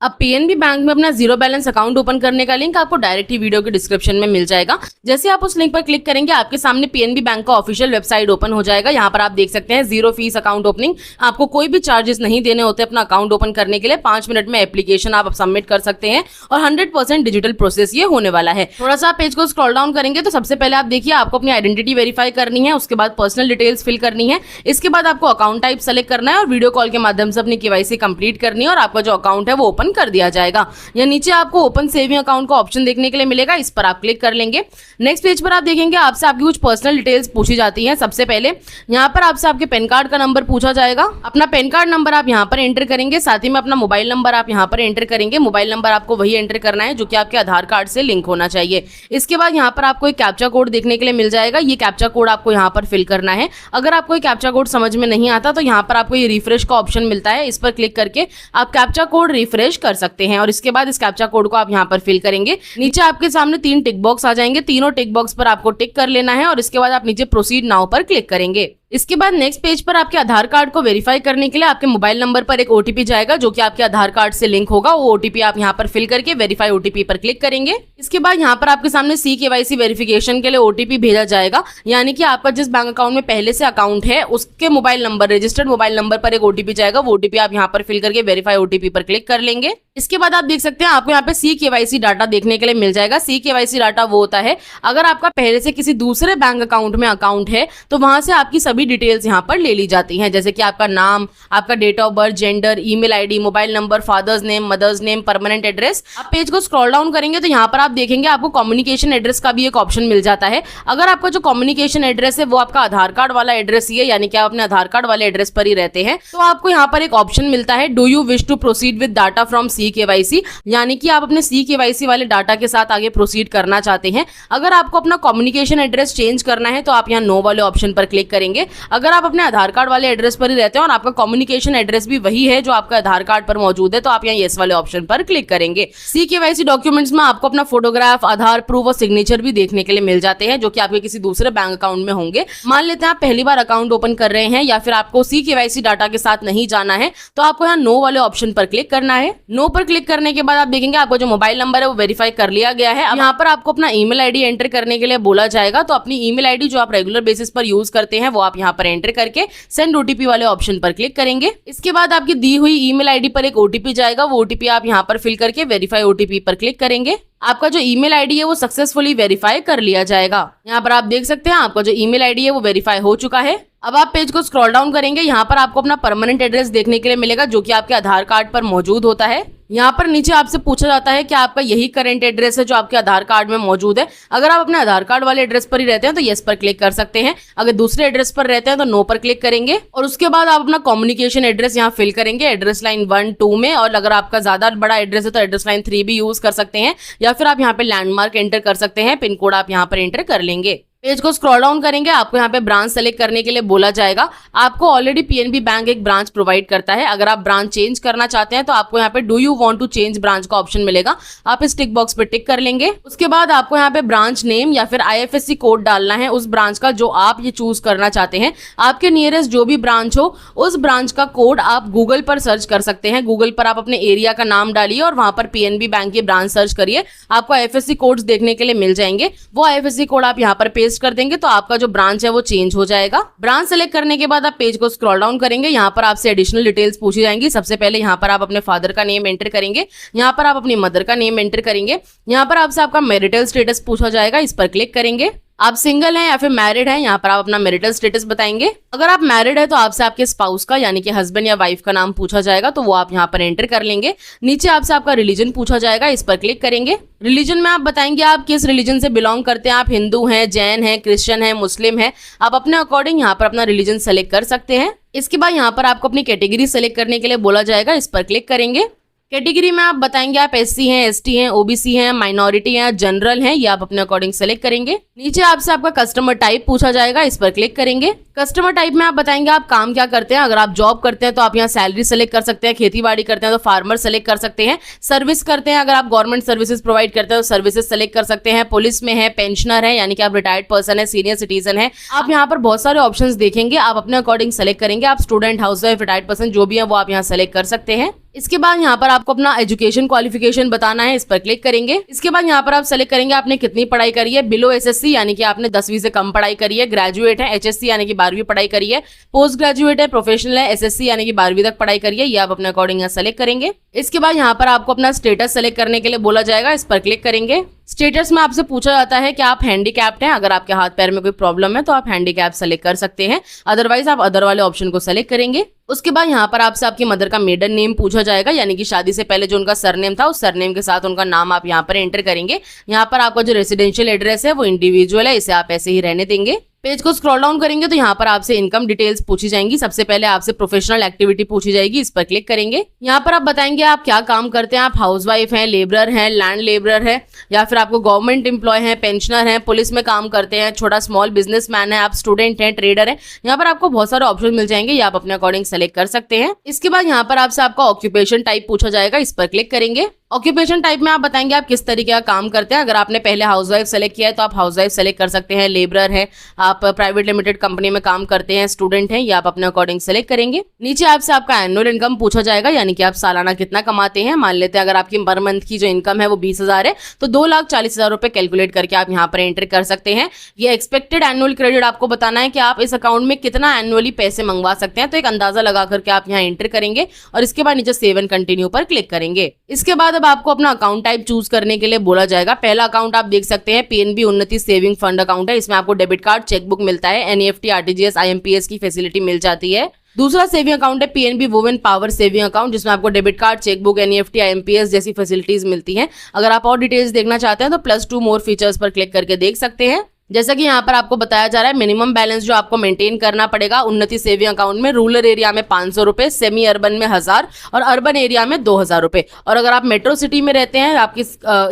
अब PNB bank में अपना जीरो बैलेंस अकाउंट ओपन करने का लिंक आपको डायरेक्ट ही वीडियो के डिस्क्रिप्शन में मिल जाएगा। जैसे आप उस लिंक पर क्लिक करेंगे आपके सामने पीएनबी बैंक का ऑफिशियल वेबसाइट ओपन हो जाएगा। यहाँ पर आप देख सकते हैं जीरो फीस अकाउंट ओपनिंग, आपको कोई भी चार्जेस नहीं देने होते अपना अकाउंट ओपन करने के लिए। 5 मिनट में एप्लीकेशन आप सबमिट कर सकते हैं और 100% डिजिटल प्रोसेस ये होने वाला है। थोड़ा सा पेज को स्क्रॉल डाउन करेंगे तो सबसे पहले आप देखिए आपको अपनी आइडेंटिटी वेरीफाई करनी है, उसके बाद पर्सनल डिटेल्स फिल करनी है, इसके बाद आपको अकाउंट टाइप सेलेक्ट करना है और वीडियो कॉल के माध्यम से अपनी केवाईसी कंप्लीट करनी है और आपका जो अकाउंट है वो ओपन कर दिया जाएगा। या नीचे आपको ओपन सेविंग अकाउंट का ऑप्शन देखने के लिए मिलेगा, इस पर आप क्लिक कर लेंगे। नेक्स्ट पेज पर आप देखेंगे आपसे आपकी कुछ पर्सनल डिटेल्स पूछी जाती हैं। सबसे पहले यहाँ पर आपसे आपके पैन कार्ड का नंबर पूछा जाएगा। अपना पैन कार्ड नंबर आप यहाँ पर एंटर करेंगे, साथ ही में अपना मोबाइल नंबर आप यहाँ पर एंटर करेंगे। मोबाइल नंबर आपको वही एंटर करना है जो कि आपके आधार कार्ड से लिंक होना चाहिए। इसके बाद यहाँ पर आपको एक कैप्चा कोड देखने के लिए मिल जाएगा, ये कैप्चा कोड आपको यहाँ पर फिल करना है। अगर आपको ये कैप्चा कोड समझ में नहीं आता तो यहाँ पर आपको ये रिफ्रेश का ऑप्शन मिलता है, इस पर क्लिक करके आप कैप्चा कोड रिफ्रेश कर सकते हैं और इसके बाद इस कैप्चा कोड को आप यहाँ पर फिल करेंगे। नीचे आपके सामने 3 टिक बॉक्स आ जाएंगे, तीनों टिक बॉक्स पर आपको टिक कर लेना है और इसके बाद आप नीचे प्रोसीड नाउ पर क्लिक करेंगे। इसके बाद नेक्स्ट पेज पर आपके आधार कार्ड को वेरीफाई करने के लिए आपके मोबाइल नंबर पर एक ओटीपी जाएगा जो कि आपके आधार कार्ड से लिंक होगा। वो ओटीपी आप यहाँ पर फिल करके वेरीफाई ओटीपी पर क्लिक करेंगे। इसके बाद यहाँ पर आपके सामने सी केवाईसी वेरिफिकेशन के लिए ओटीपी भेजा जाएगा, यानी कि आपका जिस बैंक अकाउंट में पहले से अकाउंट है उसके mobile number, registered mobile number पर एक ओटीपी जाएगा। वो ओटीपी आप यहाँ पर फिल करके वेरीफाई ओटीपी पर क्लिक कर लेंगे। इसके बाद आप देख सकते हैं आपको यहाँ पे सी केवाईसी डाटा देखने के लिए मिल जाएगा। सी केवाईसी डाटा वो होता है अगर आपका पहले से किसी दूसरे बैंक अकाउंट में अकाउंट है तो वहां से आपकी सभी डिटेल्स यहाँ पर ले ली जाती हैं, जैसे कि आपका नाम, आपका date of birth, gender, email ID, mobile number, father's name, mother's name, permanent address. आप पेज को स्क्रॉल डाउन करेंगे तो यहाँ पर आप देखेंगे आपको कम्युनिकेशन एड्रेस का भी एक ऑप्शन मिल जाता है। अगर आपका जो कम्युनिकेशन एड्रेस है वो आपका आधार कार्ड वाला एड्रेस ही है, यानी कि आप अपने आधार कार्ड वाले एड्रेस पर ही रहते हैं, तो आपको यहाँ पर एक ऑप्शन मिलता है do you wish to proceed with data from C KYC, यानी कि आप अपने सी केवाईसी वाले डाटा के साथ आगे प्रोसीड करना चाहते हैं। अगर आपको अपना कम्युनिकेशन एड्रेस चेंज करना है तो आप यहाँ नो वाले ऑप्शन पर क्लिक करेंगे। अगर आप अपने आधार कार्ड वाले एड्रेस पर ही रहते हैं और आपका कम्युनिकेशन एड्रेस भी वही है जो आपका आधार कार्ड पर मौजूद है तो आप यहाँ येस वाले ऑप्शन पर क्लिक करेंगे। सी केवाईसी डॉक्यूमेंट्स में आपको अपना फोटोग्राफ, आधार प्रूफ और सिग्नेचर भी देखने के लिए मिल जाते हैं जो कि आपके किसी दूसरे बैंक अकाउंट में होंगे। मान लेते हैं आप पहली बार अकाउंट ओपन कर रहे हैं या फिर आपको सी केवाईसी डाटा के साथ नहीं जाना है तो आपको यहाँ नो वाले ऑप्शन पर क्लिक करना है। नो पर क्लिक करने के बाद आप देखेंगे आपका जो मोबाइल नंबर है वो वेरीफाई कर लिया गया है। अब यहाँ पर आपको अपना ईमेल आईडी एंटर करने के लिए बोला जाएगा, तो अपनी ईमेल आईडी जो आप रेगुलर बेसिस पर यूज करते हैं वो आप यहाँ पर एंटर करके सेंड ओटीपी वाले ऑप्शन पर क्लिक करेंगे। इसके बाद आपकी दी हुई ईमेल आईडी पर एक ओटीपी जाएगा, वो ओटीपी आप यहाँ पर फिल करके वेरीफाई ओटीपी पर क्लिक करेंगे। आपका जो ईमेल आईडी है वो सक्सेसफुली वेरीफाई कर लिया जाएगा। यहाँ पर आप देख सकते हैं आपका जो ईमेल आईडी है वो वेरीफाई हो चुका है। अब आप पेज को स्क्रॉल डाउन करेंगे, यहाँ पर आपको अपना परमानेंट एड्रेस देखने के लिए मिलेगा जो कि आपके आधार कार्ड पर मौजूद होता है। यहाँ पर नीचे आपसे पूछा जाता है कि आपका यही करंट एड्रेस है जो आपके आधार कार्ड में मौजूद है। अगर आप अपने आधार कार्ड वाले एड्रेस पर ही रहते हैं तो येस पर क्लिक कर सकते हैं, अगर दूसरे एड्रेस पर रहते हैं तो नो पर क्लिक करेंगे और उसके बाद आप अपना कम्युनिकेशन एड्रेस यहाँ फिल करेंगे एड्रेस लाइन 1, 2 में, और अगर आपका ज्यादा बड़ा एड्रेस है तो एड्रेस लाइन 3 भी यूज कर सकते हैं या फिर आप यहाँ पे लैंडमार्क एंटर कर सकते हैं, पिन कोड आप यहाँ पर एंटर कर लेंगे। पेज को स्क्रॉल डाउन करेंगे, आपको यहाँ पे ब्रांच सेलेक्ट करने के लिए बोला जाएगा। आपको ऑलरेडी पीएनबी बैंक एक ब्रांच प्रोवाइड करता है, अगर आप ब्रांच चेंज करना चाहते हैं तो आपको यहाँ पे do you want to change branch का ऑप्शन मिलेगा, आप इस टिक बॉक्स पे टिक कर लेंगे। उसके बाद आपको यहाँ पे ब्रांच नेम या फिर आईएफएससी कोड डालना है उस ब्रांच का जो आप ये चूज करना चाहते हैं। आपके नियरेस्ट जो भी ब्रांच हो उस ब्रांच का कोड आप गूगल पर सर्च कर सकते हैं। गूगल पर आप अपने एरिया का नाम डालिए और वहां पर पीएनबी बैंक की ब्रांच सर्च करिए, आपको आईएफएससी कोड्स देखने के लिए मिल जाएंगे। वो आईएफएससी कोड आप यहाँ पर पेस्ट कर देंगे तो आपका जो ब्रांच है वो चेंज हो जाएगा। ब्रांच सेलेक्ट करने के बाद आप पेज को स्क्रॉल डाउन करेंगे, यहाँ पर आपसे एडिशनल डिटेल्स पूछी जाएंगी। सबसे पहले यहाँ पर आप अपने फादर का नेम एंटर करेंगे, यहाँ पर आप अपनी मदर का नेम एंटर करेंगे, यहाँ पर आपसे आपका मैरिटल स्टेटस पूछा जाएगा, इस पर क्लिक करेंगे। आप सिंगल हैं या फिर मैरिड हैं, यहाँ पर आप अपना मैरिटल स्टेटस बताएंगे। अगर आप मैरिड है तो आपसे आपके स्पाउस का यानी कि हस्बैंड या वाइफ का नाम पूछा जाएगा, तो वो आप यहाँ पर एंटर कर लेंगे। नीचे आपसे आपका रिलीजन पूछा जाएगा, इस पर क्लिक करेंगे। रिलीजन में आप बताएंगे आप किस रिलीजन से बिलोंग करते हैं, आप हिंदू हैं, जैन हैं, क्रिश्चियन हैं, मुस्लिम हैं, आप अपने अकॉर्डिंग यहाँ पर अपना रिलीजन सेलेक्ट कर सकते हैं। इसके बाद यहाँ पर आपको अपनी कैटेगरी सेलेक्ट करने के लिए बोला जाएगा, इस पर क्लिक करेंगे। कैटेगरी में आप बताएंगे आप एससी हैं, एसटी हैं, ओबीसी हैं, माइनॉरिटी हैं, जनरल हैं, ये आप अपने अकॉर्डिंग सेलेक्ट करेंगे। नीचे आपसे आपका कस्टमर टाइप पूछा जाएगा, इस पर क्लिक करेंगे। कस्टमर टाइप में आप बताएंगे आप काम क्या करते हैं। अगर आप जॉब करते हैं तो आप यहाँ सैलरी सेलेक्ट कर सकते हैं, खेती बाड़ी करते हैं तो फार्मर सेलेक्ट कर सकते हैं, सर्विस करते हैं अगर आप गवर्नमेंट सर्विसेज प्रोवाइड करते हैं तो सर्विसेज सेलेक्ट कर सकते हैं, पुलिस में है, पेंशनर है यानी कि आप रिटायर्ड पर्सन है, सीनियर सिटीजन है। आप यहाँ पर बहुत सारे ऑप्शंस देखेंगे, आप अपने अकॉर्डिंग सेलेक्ट करेंगे। आप स्टूडेंट, हाउसवाइफ, रिटायर्ड पर्सन जो भी है वो आप यहाँ सेलेक्ट कर सकते हैं। इसके बाद यहाँ पर आपको अपना एजुकेशन क्वालिफिकेशन बताना है, इस पर क्लिक करेंगे। इसके बाद यहाँ पर आप सेलेक्ट करेंगे आपने कितनी पढ़ाई करी है। बिलो एसएससी यानी कि आपने 10वीं से कम पढ़ाई करी है, ग्रेजुएट है, एचएससी यानी कि 12वीं पढ़ाई करी है, पोस्ट ग्रेजुएट है, प्रोफेशनल है, एसएससी यानी कि 12वीं तक पढ़ाई करी है, ये आप अपने अकॉर्डिंग यहाँ सेलेक्ट करेंगे। इसके बाद यहाँ पर आपको अपना स्टेटस सेलेक्ट करने के लिए बोला जाएगा, इस पर क्लिक करेंगे। स्टेटस में आपसे पूछा जाता है कि आप हैंडीकैप्ड हैं, अगर आपके हाथ पैर में कोई प्रॉब्लम है तो आप हैंडीकैप सेलेक्ट कर सकते हैं, अदरवाइज आप अदर वाले ऑप्शन को सेलेक्ट करेंगे। उसके बाद यहाँ पर आपसे आपकी मदर का मेडन नेम पूछा जाएगा, यानी कि शादी से पहले जो उनका सरनेम था उस सरनेम के साथ उनका नाम आप यहाँ पर एंटर करेंगे। यहाँ पर आपका जो रेसिडेंशियल एड्रेस है वो इंडिविजुअल है, इसे आप ऐसे ही रहने देंगे। पेज को स्क्रॉल डाउन करेंगे तो यहाँ पर आपसे इनकम डिटेल्स पूछी जाएंगी। सबसे पहले आपसे प्रोफेशनल एक्टिविटी पूछी जाएगी, इस पर क्लिक करेंगे। यहाँ पर आप बताएंगे आप क्या काम करते हैं, आप हाउसवाइफ हैं, लेबरर हैं, लैंड लेबरर है, या फिर आपको गवर्नमेंट एम्प्लॉय हैं, पेंशनर हैं, पुलिस में काम करते हैं, छोटा स्मॉल बिजनेसमैन है, आप स्टूडेंट हैं, ट्रेडर है। यहाँ पर आपको बहुत सारे ऑप्शन मिल जाएंगे, ये आप अपने अकॉर्डिंग सेलेक्ट कर सकते हैं। इसके बाद यहाँ पर आपसे आपका ऑक्यूपेशन टाइप पूछा जाएगा, इस पर क्लिक करेंगे। ऑक्यूपेशन टाइप में आप बताएंगे आप किस तरीके का काम करते हैं। अगर आपने पहले हाउसवाइफ सेलेक्ट किया है तो आप हाउसवाइफ सेलेक्ट कर सकते हैं, लेबरर है, आप प्राइवेट लिमिटेड कंपनी में काम करते हैं, स्टूडेंट हैं, ये आप अपने अकॉर्डिंग सेलेक्ट करेंगे। नीचे आपसे आपका एनुअल इनकम पूछा जाएगा, यानी कि आप सालाना कितना कमाते हैं। मान लेते हैं अगर आपकी पर मंथ की जो इनकम है वो 20,000 है तो 2,40,000 रुपए कैलकुलेट करके आप यहाँ पर एंटर कर सकते हैं। ये एक्सपेक्टेड एनुअल क्रेडिट आपको बताना है कि आप इस अकाउंट में कितना एनुअली पैसे मंगवा सकते हैं, तो एक अंदाजा लगा करके आप यहाँ एंटर करेंगे और इसके बाद नीचे सेव एंड कंटिन्यू पर क्लिक करेंगे। इसके बाद अब आपको अपना अकाउंट टाइप चूज करने के लिए बोला जाएगा। पहला अकाउंट आप देख सकते हैं पीएनबी उन्नति सेविंग फंड अकाउंट है, इसमें आपको डेबिट कार्ड, चेकबुक मिलता है, एनईएफटी, आरटीजीएस, आईएमपीएस की फैसिलिटी मिल जाती है। दूसरा सेविंग अकाउंट है PNB women power saving account, जिसमें आपको debit card, chequebook, NEFT, IMPS जैसी फैसिलिटीज मिलती हैं। अगर आप और डिटेल्स देखना चाहते हैं तो +2 मोर फीचर्स पर क्लिक करके देख सकते हैं। जैसा कि यहाँ पर आपको बताया जा रहा है मिनिमम बैलेंस जो आपको मेंटेन करना पड़ेगा उन्नति सेविंग अकाउंट में, रूरल एरिया में 500 रुपए, सेमी अर्बन में 1000 और अर्बन एरिया में 2000 रुपए। और अगर आप मेट्रो सिटी में रहते हैं, आपकी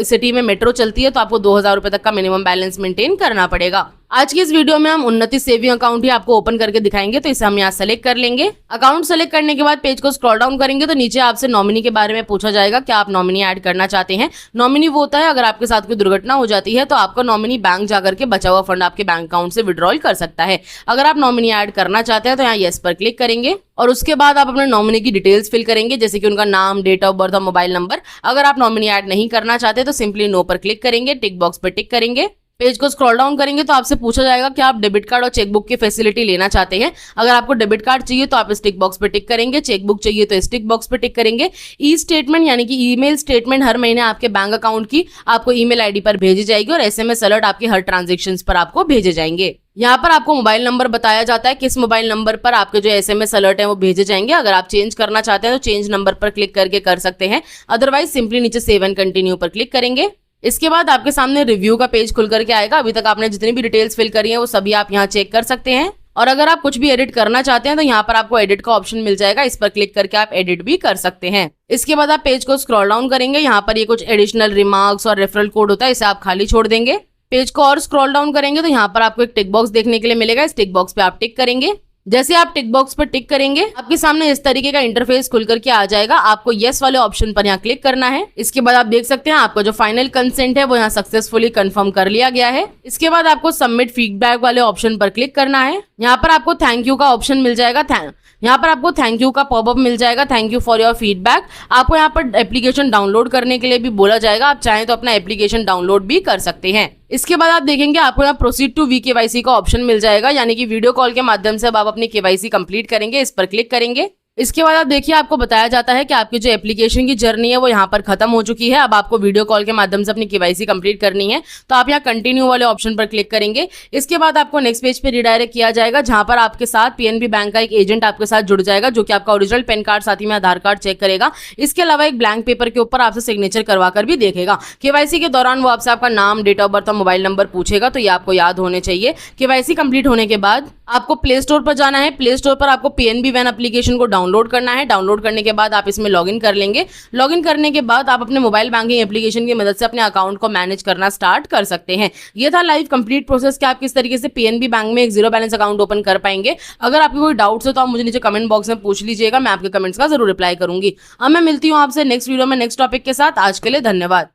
सिटी में मेट्रो चलती है तो आपको 2000 रुपए तक का मिनिमम बैलेंस मेंटेन करना पड़ेगा। आज की इस वीडियो में हम उन्नति सेविंग अकाउंट ही आपको ओपन करके दिखाएंगे, तो इसे हम यहाँ सेलेक्ट कर लेंगे। अकाउंट सेलेक्ट करने के बाद पेज को स्क्रॉल डाउन करेंगे तो नीचे आपसे नॉमिनी के बारे में पूछा जाएगा, क्या आप नॉमिनी ऐड करना चाहते हैं। नॉमिनी वो होता है अगर आपके साथ कोई दुर्घटना हो जाती है तो आपका नॉमिनी बैंक जाकर के बचा हुआ फंड आपके बैंक अकाउंट से विड्रॉल कर सकता है। अगर आप नॉमिनी ऐड करना चाहते हैं तो यहाँ येस पर क्लिक करेंगे और उसके बाद आप अपने नॉमिनी की डिटेल्स फिल करेंगे, जैसे कि उनका नाम, डेट ऑफ बर्थ और मोबाइल नंबर। अगर आप नॉमिनी ऐड नहीं करना चाहते तो सिंपली नो पर क्लिक करेंगे, टिक बॉक्स पर टिक करेंगे। पेज को स्क्रॉल डाउन करेंगे तो आपसे पूछा जाएगा कि आप डेबिट कार्ड और चेकबुक की फैसिलिटी लेना चाहते हैं। अगर आपको डेबिट कार्ड चाहिए तो आप इस टिक बॉक्स पर टिक करेंगे, चेकबुक चाहिए तो इस टिक बॉक्स पर टिक करेंगे। ई स्टेटमेंट यानी कि ईमेल स्टेटमेंट हर महीने आपके बैंक अकाउंट की आपको ईमेल आईडी पर भेजी जाएगी और एसएमएस अलर्ट आपके हर ट्रांजेक्शन पर आपको भेजे जाएंगे। यहाँ पर आपको मोबाइल नंबर बताया जाता है, किस मोबाइल नंबर पर आपके जो एसएमएस अलर्ट है वो भेजे जाएंगे। अगर आप चेंज करना चाहते हैं तो चेंज नंबर पर क्लिक करके कर सकते हैं, अदरवाइज सिंपली नीचे सेव एंड कंटिन्यू पर क्लिक करेंगे। इसके बाद आपके सामने रिव्यू का पेज खुल करके आएगा। अभी तक आपने जितनी भी डिटेल्स फिल करी है वो सभी आप यहाँ चेक कर सकते हैं और अगर आप कुछ भी एडिट करना चाहते हैं तो यहाँ पर आपको एडिट का ऑप्शन मिल जाएगा, इस पर क्लिक करके आप एडिट भी कर सकते हैं। इसके बाद आप पेज को स्क्रॉल डाउन करेंगे, यहाँ पर ये कुछ एडिशनल रिमार्क्स और रेफरल कोड होता है, इसे आप खाली छोड़ देंगे। पेज को और स्क्रॉल डाउन करेंगे तो यहाँ पर आपको एक टिक बॉक्स देखने के लिए मिलेगा, इस टिक बॉक्स पे आप टिक करेंगे। जैसे आप टिक बॉक्स पर टिक करेंगे आपके सामने इस तरीके का इंटरफेस खुल करके आ जाएगा। आपको यस वाले ऑप्शन पर यहाँ क्लिक करना है। इसके बाद आप देख सकते हैं आपका जो फाइनल कंसेंट है वो यहाँ सक्सेसफुली कंफर्म कर लिया गया है। इसके बाद आपको सबमिट फीडबैक वाले ऑप्शन पर क्लिक करना है। यहाँ पर आपको थैंक यू का ऑप्शन मिल जाएगा, यहाँ पर आपको थैंक यू का पॉपअप मिल जाएगा, thank you for your feedback. आपको यहाँ पर एप्लीकेशन डाउनलोड करने के लिए भी बोला जाएगा, आप चाहें तो अपना एप्लीकेशन डाउनलोड भी कर सकते हैं। इसके बाद आप देखेंगे आपको यहाँ प्रोसीड टू वीकेवाईसी का ऑप्शन मिल जाएगा, यानी कि वीडियो कॉल के माध्यम से अब आप अपनी केवाईसी कंप्लीट करेंगे, इस पर क्लिक करेंगे। इसके बाद आप देखिए आपको बताया जाता है कि आपकी जो एप्लीकेशन की जर्नी है वो यहाँ पर खत्म हो चुकी है। अब आपको वीडियो कॉल के माध्यम से अपनी केवाईसी कंप्लीट करनी है, तो आप यहाँ कंटिन्यू वाले ऑप्शन पर क्लिक करेंगे। इसके बाद आपको नेक्स्ट पेज पे रिडायरेक्ट किया जाएगा, जहां पर आपके साथ पीएनबी बैंक का एक एजेंट आपके साथ जुड़ जाएगा, जो कि आपका ओरिजिनल पैन कार्ड साथ ही में आधार कार्ड चेक करेगा। इसके अलावा एक ब्लैंक पेपर के ऊपर आपसे सिग्नेचर करवा कर भी देखेगा। केवाईसी के दौरान वो आपसे आपका नाम, डेट ऑफ बर्थ और मोबाइल नंबर पूछेगा, तो ये आपको याद होने चाहिए। केवाईसी कंप्लीट होने के बाद आपको प्ले स्टोर पर जाना है। प्ले स्टोर पर आपको पीएनबी वैन एप्लीकेशन को डाउनलोड डाउनलोड करना है। डाउनलोड करने के बाद आप इसमें लॉगिन कर लेंगे। लॉगिन करने के बाद आप अपने मोबाइल बैंकिंग एप्लीकेशन की मदद से अपने अकाउंट को मैनेज करना स्टार्ट कर सकते हैं। ये था लाइव कंप्लीट प्रोसेस कि आप किस तरीके से पीएनबी बैंक में एक जीरो बैलेंस अकाउंट ओपन कर पाएंगे। अगर आपको कोई डाउट्स हो तो आप मुझे नीचे कमेंट बॉक्स में पूछ लीजिएगा, मैं आपके कमेंट्स का जरूर रिप्लाई करूंगी। अब मैं मिलती हूँ आपसे नेक्स्ट वीडियो में नेक्स्ट टॉपिक के साथ। आज के लिए धन्यवाद।